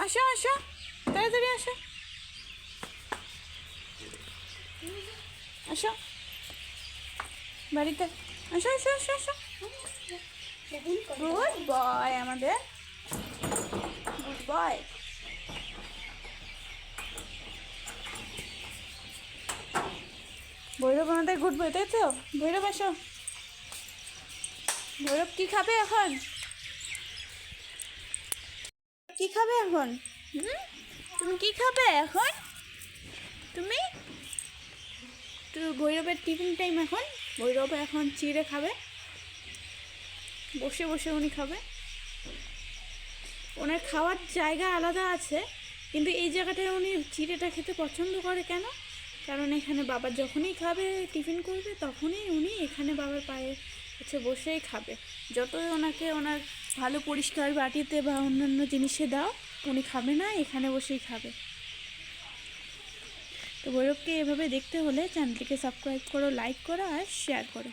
আসো আসো, তাড়াতাড়ি আসো, আসো বাড়িতে, আসো আসো আসো আসো। গুড বয় আমাদের, গুড বয়। ভৈরব আমাদের গুড বয়, তাই তো? ভৈরব আসো। ভৈরব কি খাবে এখন? কি খাবে এখন? তুমি কি খাবে এখন? তুমি তো ভৈরবের টিফিন টাইম এখন। ভৈরব এখন চিড়ে খাবে, বসে বসে উনি খাবে। ওনার খাওয়ার জায়গা আলাদা আছে, কিন্তু এই জায়গাটায় উনি চিড়েটা খেতে পছন্দ করে কেন? কারণ এখানে বাবা যখনই খাবে, টিফিন করবে, তখনই উনি এখানে বাবার পায়ে হচ্ছে বসেই খাবে। যতই ওনাকে ওনার ভালো পরিষ্কার বাটিতে বা অন্যান্য জিনিসে দাও, উনি খাবে না, এখানে বসেই খাবে। তো ভৈরবকে এভাবে দেখতে হলে চ্যানেলটিকে সাবস্ক্রাইব করো, লাইক করো আর শেয়ার করো।